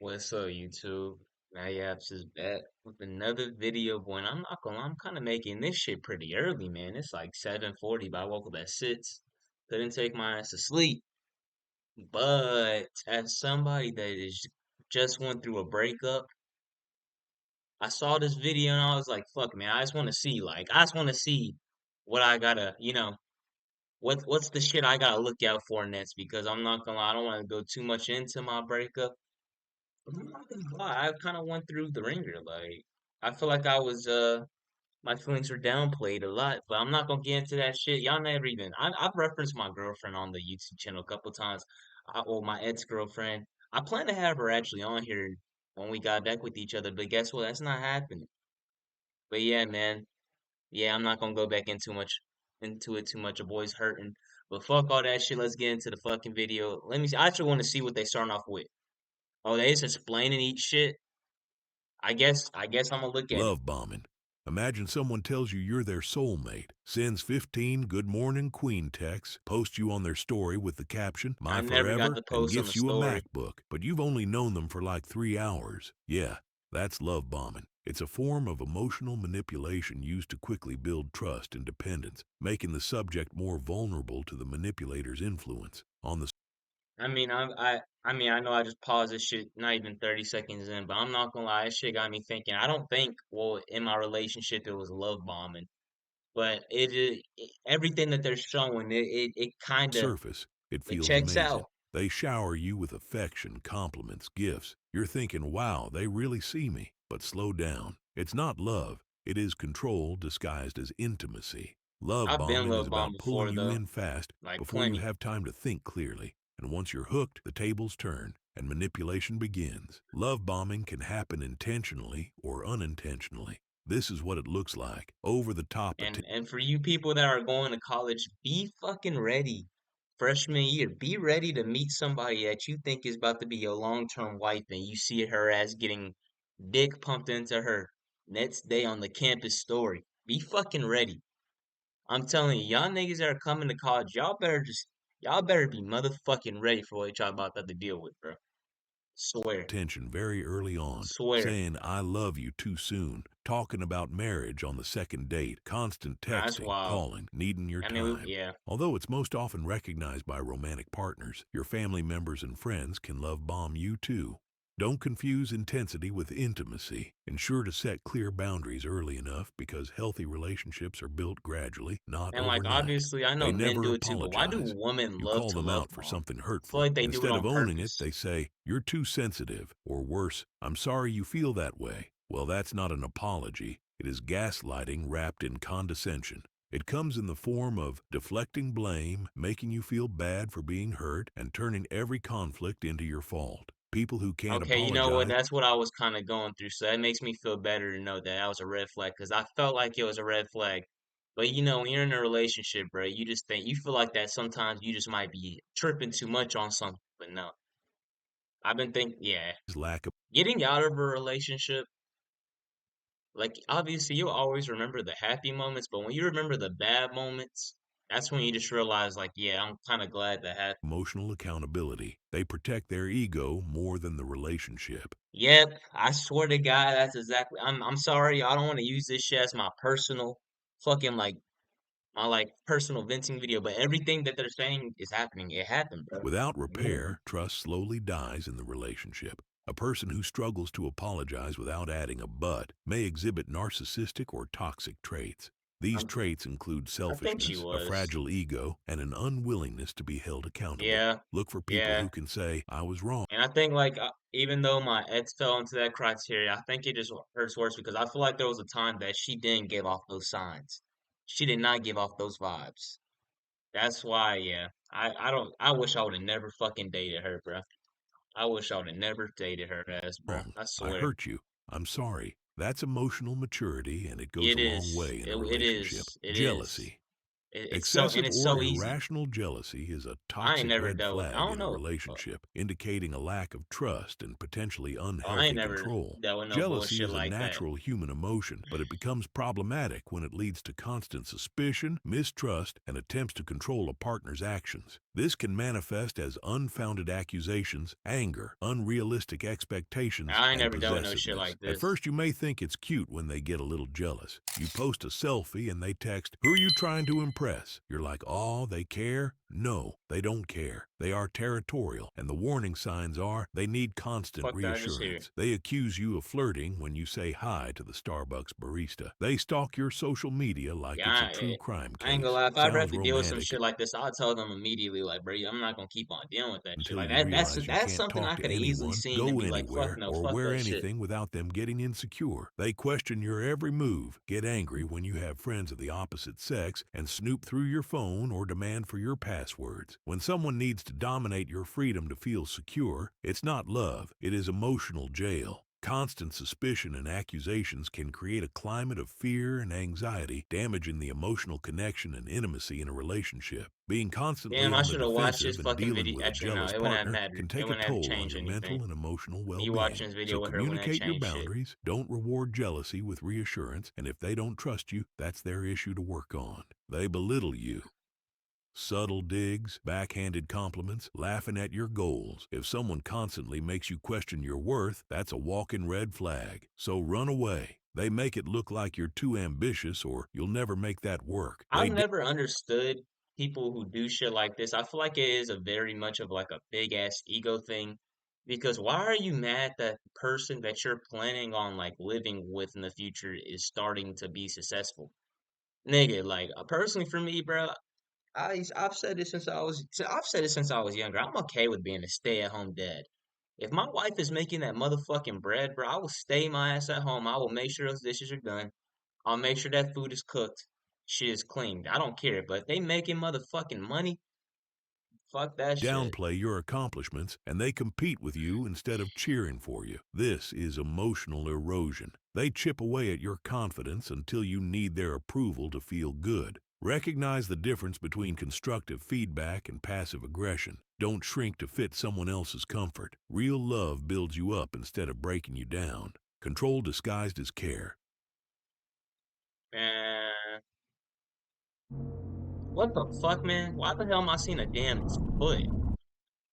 What's up, YouTube? Nayaps is back with another video, boy. And I'm not gonna lie, I'm kind of making this shit pretty early, man. It's like 7:40, but I woke up at 6. Couldn't take my ass to sleep. But as somebody that is just went through a breakup, I saw this video and I was like, fuck, man, I just want to see, I just want to see what I gotta, what's the shit I gotta look out for next because I'm not gonna lie, I don't want to go too much into my breakup. I'm not gonna lie, I kind of went through the ringer. Like, I feel like my feelings were downplayed a lot, but I'm not gonna get into that shit. Y'all never even, I've referenced my girlfriend on the YouTube channel a couple times. Well, my ex-girlfriend. I plan to have her actually on here when we got back with each other, but guess what? That's not happening. But yeah, man. Yeah, I'm not gonna go back into it too much. A boy's hurting. But fuck all that shit. Let's get into the fucking video. Let me see. I actually want to see what they starting off with. Oh, they just explaining each shit. I guess I'm gonna look at it. Love bombing. Imagine someone tells you you're their soulmate, sends 15 good morning queen texts, posts you on their story with the caption, I my never got forever, the and post on the gifts you a story. MacBook, but you've only known them for like 3 hours. Yeah, that's love bombing. It's a form of emotional manipulation used to quickly build trust and dependence, making the subject more vulnerable to the manipulator's influence. On the I mean, I know I just paused this shit not even 30 seconds in, but I'm not gonna lie, this shit got me thinking. I don't think, well, in my relationship it was love bombing, but everything that they're showing, it kind of surface, it it feels checks amazing. out. They shower you with affection, compliments, gifts. You're thinking, wow, they really see me. But slow down. It's not love. It is control disguised as intimacy. Love I've been bombing is love bombed about pulling before you though, in fast like before you plenty. have time to think clearly. And once you're hooked, the tables turn and manipulation begins. Love bombing can happen intentionally or unintentionally. This is what it looks like. Over the top And for you people that are going to college, be fucking ready. Freshman year, be ready to meet somebody that you think is about to be your long-term wife, and you see her as getting dick pumped into her next day on the campus story. Be fucking ready. I'm telling you, y'all niggas that are coming to college, y'all better be motherfucking ready for what y'all about to have to deal with, bro. Swear, attention very early on, swear. saying I love you too soon, talking about marriage on the second date, constant Nah, that's texting, wild. calling, needing your I mean, time. yeah. Although it's most often recognized by romantic partners, your family members and friends can love bomb you too. Don't confuse intensity with intimacy. Ensure to set clear boundaries early enough because healthy relationships are built gradually, not And like overnight. obviously I know They men never do it too, but why do apologize. women You love call to them love out for bomb? something I feel hurtful. like they do it Instead on of owning it, purpose. they say, you're too sensitive, or worse, I'm sorry you feel that way. Well, that's not an apology. It is gaslighting wrapped in condescension. It comes in the form of deflecting blame, making you feel bad for being hurt, and turning every conflict into your fault. People who can't Okay, you know what? apologize. That's what I was kind of going through, so that makes me feel better to know that that was a red flag because I felt like it was a red flag. But you know, when you're in a relationship, bro, you just think you feel like that sometimes you just might be tripping too much on something. But no, I've been thinking, yeah, Lack of getting out of a relationship, like obviously you'll always remember the happy moments, but when you remember the bad moments, that's when you just realize, like, yeah, I'm kind of glad that happened. emotional accountability. They protect their ego more than the relationship. Yep, I swear to God, that's exactly. I'm sorry, I don't want to use this shit as my personal fucking my personal venting video, but everything that they're saying is happening. It happened, bro. Without Mhm. repair, trust slowly dies in the relationship. A person who struggles to apologize without adding a but may exhibit narcissistic or toxic traits. These I'm, traits include I think she selfishness, a was. fragile ego, and an unwillingness to be held accountable. Yeah, Look for people yeah. who can say, I was wrong. And I think even though my ex fell into that criteria, I think it just hurts worse because I feel like there was a time that she didn't give off those signs. She did not give off those vibes. That's why, yeah. I don't. I wish I would have never fucking dated her, bro. I wish I would have never dated her ass, bro. I I swear. hurt you. I'm sorry. That's emotional maturity and it goes It a long is. way in a It relationship. is. It is. Jealousy. Excessive it's or so easy. irrational jealousy is a I ain't toxic never red dealt with. I flag don't in a know. relationship, indicating a lack of trust and potentially I ain't unhealthy never control. dealt with no Jealousy bullshit is a like that. natural human emotion, but it becomes problematic when it leads to constant suspicion, mistrust, and attempts to control a partner's actions. This can manifest as unfounded accusations, anger, unrealistic expectations, I ain't and never dealt with no shit possessiveness. like At this. first, you may think it's cute when they get a little jealous. You post a selfie and they text, "Who are you trying to impress?" You're like, "Oh, they care?" No, they don't care. They are territorial, and the warning signs are they need constant Fuck that. I just hear. reassurance. They accuse you of flirting when you say hi to the Starbucks barista. They stalk your social media like Yeah, it's a true crime I ain't gonna case. lie. If I ever have Sounds to deal with some romantic shit like this, I'll tell them immediately, like, bro, I'm not gonna keep on dealing with that shit. until Like you that. realize you That's can't something talk I to could have easily anyone, seen and go be like, fuck anywhere, no, or fuck wear that shit. anything without them getting insecure. They question your every move, get angry when you have friends of the opposite sex, and snoop through your phone or demand for your passwords. When someone needs to dominate your freedom to feel secure, it's not love, it is emotional jail. Constant suspicion and accusations can create a climate of fear and anxiety, damaging the emotional connection and intimacy in a relationship. Being constantly Damn, I on the should have watched this defensive and fucking dealing video. with a Actually, no, jealous it wouldn't have partner mattered. can It take a wouldn't have toll on changed your anything. mental and emotional Me watching well-being. this So video with her wouldn't have communicate your changed shit. boundaries, don't reward jealousy with reassurance, and if they don't trust you, that's their issue to work on. They belittle you. Subtle digs, backhanded compliments, laughing at your goals. If someone constantly makes you question your worth, that's a walking red flag. So run away. They make it look like you're too ambitious or you'll never make that work. I've never understood people who do shit like this. I feel like it is a very much of like a big ass ego thing. Because why are you mad that the person that you're planning on like living with in the future is starting to be successful? Nigga, like personally for me, bro, I've said this since I've said it since I was younger. I'm okay with being a stay-at-home dad. If my wife is making that motherfucking bread, bro, I will stay my ass at home. I will make sure those dishes are done. I'll make sure that food is cooked. Shit is cleaned. I don't care. But if they making motherfucking money, fuck that shit. downplay your accomplishments and they compete with you instead of cheering for you. This is emotional erosion. They chip away at your confidence until you need their approval to feel good. Recognize the difference between constructive feedback and passive aggression. Don't shrink to fit someone else's comfort. Real love builds you up instead of breaking you down. Control disguised as care. Man, what the fuck, man? Why the hell am I seeing a damn foot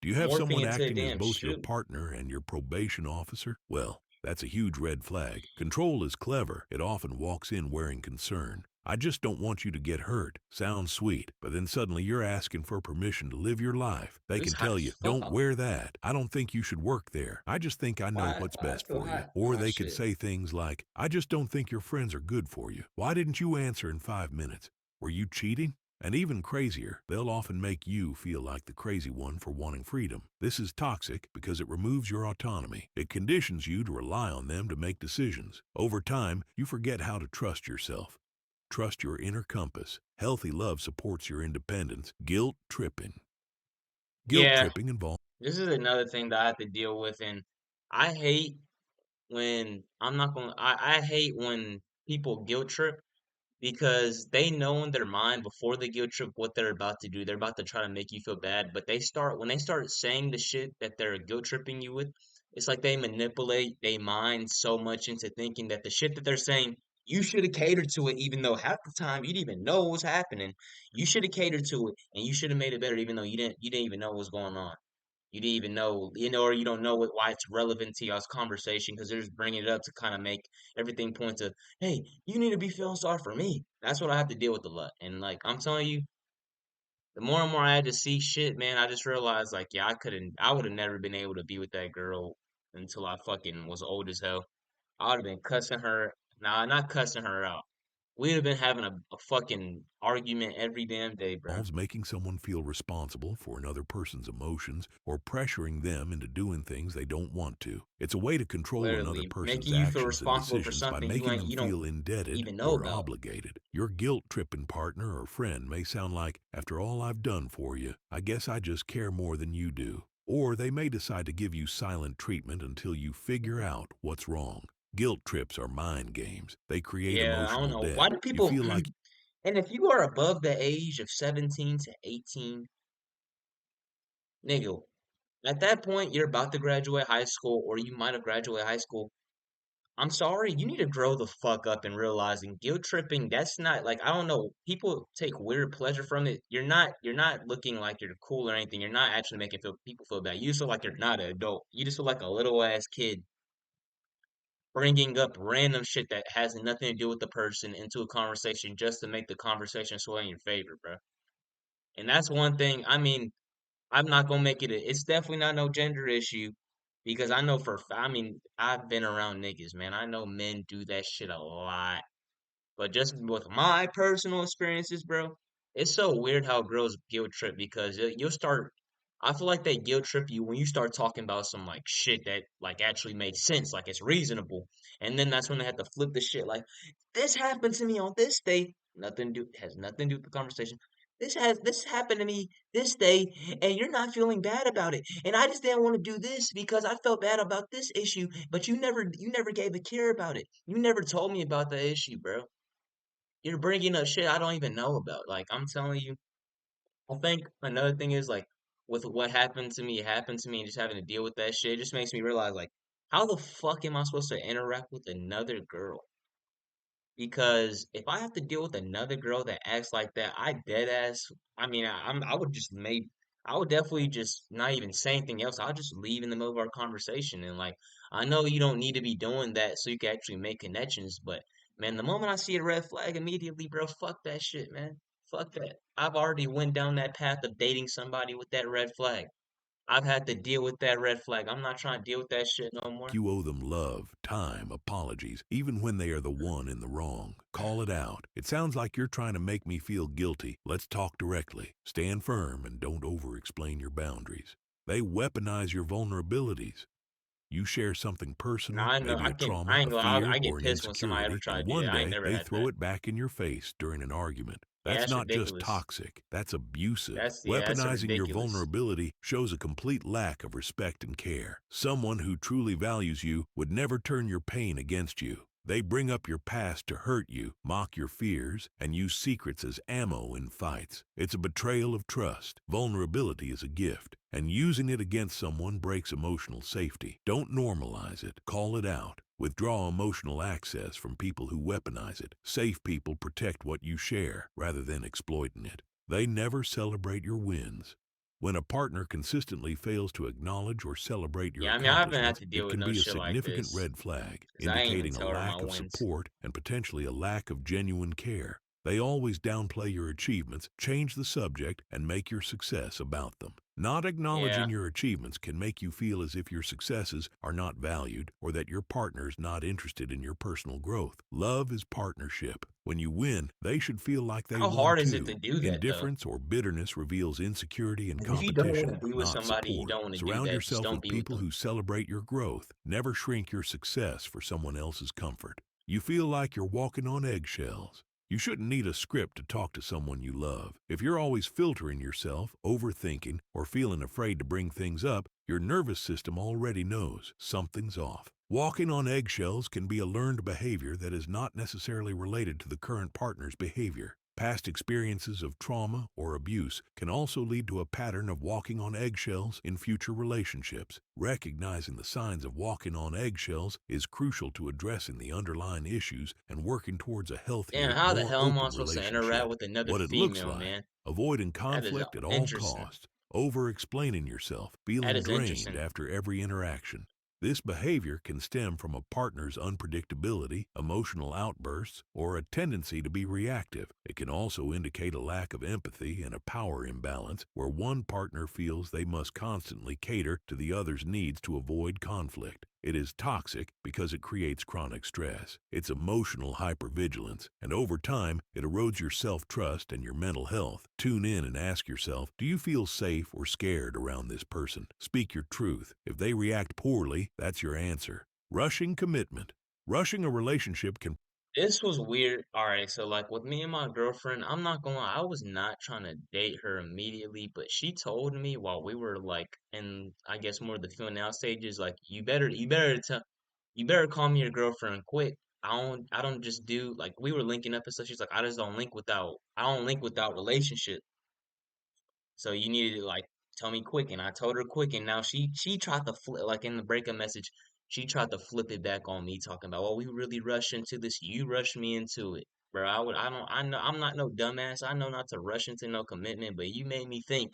Do you have morphing someone into a acting as damn both your shoe? partner and your probation officer? Well, that's a huge red flag. Control is clever. It often walks in wearing concern. "I just don't want you to get hurt." Sounds sweet, but then suddenly you're asking for permission to live your life. They This can hot tell as you, "Don't fuck. wear that. I don't think you should work there. I just think I know what's Why I best feel for you." hot on Or my they could shit? say things like, "I just don't think your friends are good for you. Why didn't you answer in 5 minutes? Were you cheating?" And even crazier, they'll often make you feel like the crazy one for wanting freedom. This is toxic because it removes your autonomy. It conditions you to rely on them to make decisions. Over time, you forget how to trust yourself. Trust your inner compass. Healthy love supports your independence. Guilt tripping. Guilt Yeah, tripping involves this is another thing that I have to deal with, and I hate when I'm not gonna. I hate when people guilt trip because they know in their mind before they guilt trip what they're about to do. They're about to try to make you feel bad, but when they start saying the shit that they're guilt tripping you with, it's like they manipulate their mind so much into thinking that the shit that they're saying, you should have catered to it, even though half the time you didn't even know what was happening. You should have catered to it, and you should have made it better, even though you didn't even know what was going on. You didn't even know, or you don't know why it's relevant to y'all's conversation because they're just bringing it up to kind of make everything point to, hey, you need to be feeling sorry for me. That's what I have to deal with a lot. And like I'm telling you, the more and more I had to see shit, man, I just realized like, yeah, I would have never been able to be with that girl until I fucking was old as hell. I would have been cussing her, nah, not cussing her out. We'd have been having a fucking argument every damn day, bro. making someone feel responsible for another person's emotions or pressuring them into doing things they don't want to. It's a way to control another Literally person's making you feel actions and responsible for decisions by something making them you don't feel indebted even know or about. obligated. Your guilt-tripping partner or friend may sound like, "After all I've done for you, I guess I just care more than you do." Or they may decide to give you silent treatment until you figure out what's wrong. Guilt trips are mind games. They create Yeah, I don't emotional know. Why debt. do You people feel like And if you are above the age of 17 to 18, nigga, at that point, you're about to graduate high school, or you might have graduated high school. I'm sorry, you need to grow the fuck up and realizing guilt tripping, that's not like I don't know, people take weird pleasure from it. You're not looking like you're cool or anything. You're not actually making people feel bad. You just feel like you're not an adult. You just feel like a little ass kid bringing up random shit that has nothing to do with the person into a conversation just to make the conversation sway in your favor, bro. And that's one thing. I mean, I'm not gonna make it. It's definitely not no gender issue because I know I mean, I've been around niggas, man. I know men do that shit a lot. But just with my personal experiences, bro, it's so weird how girls guilt trip because you'll start. I feel like they guilt trip you when you start talking about some like shit that like actually makes sense, like it's reasonable, and then that's when they have to flip the shit. Like this happened to me on this day. Nothing do has nothing to do with the conversation. This happened to me this day, and you're not feeling bad about it. And I just didn't want to do this because I felt bad about this issue, but you never gave a care about it. You never told me about the issue, bro. You're bringing up shit I don't even know about. Like I'm telling you, I think another thing is like with what happened to me, and just having to deal with that shit, it just makes me realize like how the fuck am I supposed to interact with another girl? Because if I have to deal with another girl that acts like that, I dead ass. I mean, I would just make. I would definitely just not even say anything else. I'll just leave in the middle of our conversation. And like, I know you don't need to be doing that so you can actually make connections. But man, the moment I see a red flag, immediately, bro, fuck that shit, man. Fuck that. I've already went down that path of dating somebody with that red flag. I've had to deal with that red flag. I'm not trying to deal with that shit no more. You owe them love, time, apologies, even when they are the one in the wrong. Call it out. It sounds like you're trying to make me feel guilty. Let's talk directly. Stand firm and don't over-explain your boundaries. They weaponize your vulnerabilities. You share something Now personal, I know maybe I a can. trauma, I ain't a gonna. fear, I or get an pissed when somebody ever insecurity, try to and do one that. I ain't day never they had throw that. it back in your face during an argument. Yeah, That's that's not just ridiculous. toxic, that's abusive. That's Weaponizing your ridiculous. vulnerability shows a complete lack of respect and care. Someone who truly values you would never turn your pain against you. They bring up your past to hurt you, mock your fears, and use secrets as ammo in fights. It's a betrayal of trust. Vulnerability is a gift, and using it against someone breaks emotional safety. Don't normalize it. Call it out. Withdraw emotional access from people who weaponize it. Safe people protect what you share rather than exploiting it. They never celebrate your wins. When a partner consistently fails to acknowledge or celebrate your Yeah, I mean, I haven't had accomplishments, to deal it with can no be a shit like significant this red flag, because I ain't even indicating a tell her my lack of wins. support and potentially a lack of genuine care. They always downplay your achievements, change the subject, and make your success about them. Not Yeah. acknowledging your achievements can make you feel as if your successes are not valued or that your partner is not interested in your personal growth. Love is partnership. When you win, they should feel like they How won hard is it to too. do that though? Indifference or bitterness reveals insecurity and 'Cause if you don't want competition, to be with not somebody, you support. don't want to do Surround that. Just yourself don't with be with people them. who celebrate your growth. Never shrink your success for someone else's comfort. You feel like you're walking on eggshells. You shouldn't need a script to talk to someone you love. If you're always filtering yourself, overthinking, or feeling afraid to bring things up, your nervous system already knows something's off. Walking on eggshells can be a learned behavior that is not necessarily related to the current partner's behavior. Past experiences of trauma or abuse can also lead to a pattern of walking on eggshells in future relationships. Recognizing the signs of walking on eggshells is crucial to addressing the underlying issues and working towards a Damn, healthier, how the more hell am I open supposed to interact relationship. with another What it looks female, like: man? avoiding That is conflict at all interesting. costs, over-explaining yourself, That feeling is drained interesting. after every interaction. This behavior can stem from a partner's unpredictability, emotional outbursts, or a tendency to be reactive. It can also indicate a lack of empathy and a power imbalance where one partner feels they must constantly cater to the other's needs to avoid conflict. It is toxic because it creates chronic stress. It's emotional hypervigilance, and over time, it erodes your self-trust and your mental health. Tune in and ask yourself, do you feel safe or scared around this person? Speak your truth. If they react poorly, that's your answer. Rushing commitment. Rushing a relationship can This was weird. All right, so like with me and my girlfriend, I'm not gonna lie, I was not trying to date her immediately, but she told me while we were like in, I guess more of the feeling out stages, like you better call me your girlfriend quick. I don't just do like we were linking up and stuff. She's like, I don't link without relationship. So you needed to like tell me quick, and I told her quick, and now she tried to flip like in the breakup message, she tried to flip it back on me, talking about, "Oh, we really rushed into this. You rushed me into it, bro. I know I'm not no dumbass. I know not to rush into no commitment, but you made me think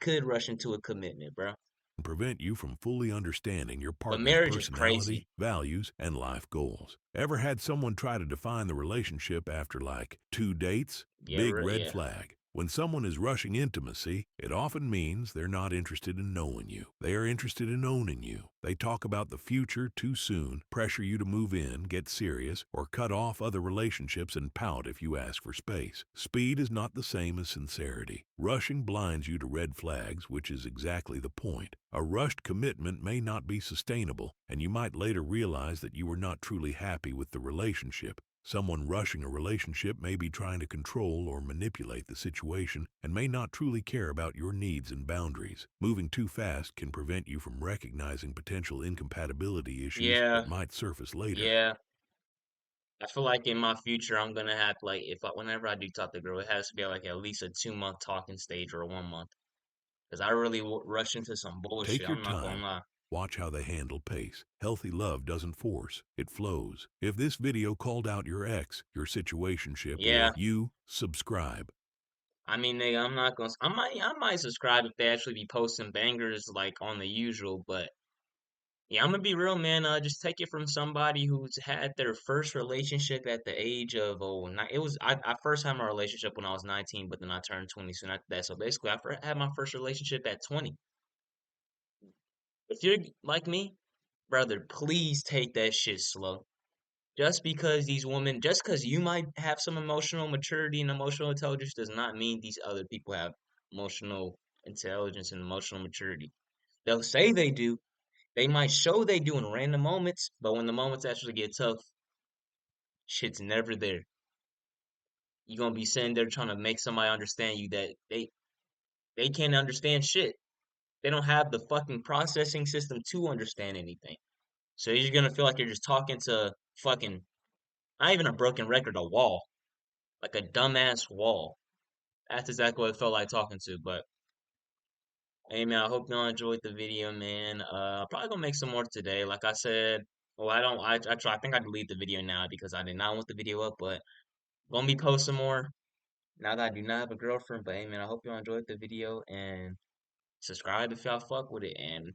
could rush into a commitment, bro. And prevent you from fully understanding your But partner's marriage is crazy. personality, values, and life goals. Ever had someone try to define the relationship after like 2 dates? Yeah, Big red yeah, flag. When someone is rushing intimacy, it often means they're not interested in knowing you. They are interested in owning you. They talk about the future too soon, pressure you to move in, get serious, or cut off other relationships and pout if you ask for space. Speed is not the same as sincerity. Rushing blinds you to red flags, which is exactly the point. A rushed commitment may not be sustainable, and you might later realize that you were not truly happy with the relationship. Someone rushing a relationship may be trying to control or manipulate the situation and may not truly care about your needs and boundaries. Moving too fast can prevent you from recognizing potential incompatibility issues yeah, that might surface later. yeah. I feel like in my future, I'm gonna have like whenever I do talk to a girl, it has to be like at least a 2 month talking stage or a 1 month. Cause I really rush into some bullshit. Take your I'm not gonna time. lie. Watch how they handle pace. Healthy love doesn't force, it flows. If this video called out your ex, your situationship, Yeah, or you, subscribe. I mean, nigga, I'm not gonna. I might subscribe if they actually be posting bangers like on the usual. But yeah, I'm gonna be real, man. Just take it from somebody who's had their first relationship at the age of it was I first had my relationship when I was 19, but then I turned 20 soon after that. So basically, had my first relationship at 20. If you're like me, brother, please take that shit slow. Just because you might have some emotional maturity and emotional intelligence does not mean these other people have emotional intelligence and emotional maturity. They'll say they do. They might show they do in random moments, but when the moments actually get tough, shit's never there. You're gonna be sitting there trying to make somebody understand you that they can't understand shit. They don't have the fucking processing system to understand anything. So you're gonna feel like you're just talking to fucking not even a broken record, a wall. Like a dumbass wall. That's exactly what it felt like talking to. But hey man, I hope y'all enjoyed the video, man. Probably gonna make some more today. Like I said, well, I don't. I try. I think I delete the video now because I did not want the video up. But gonna be posting more now that I do not have a girlfriend. But hey man, I hope y'all enjoyed the video and subscribe if y'all fuck with it. And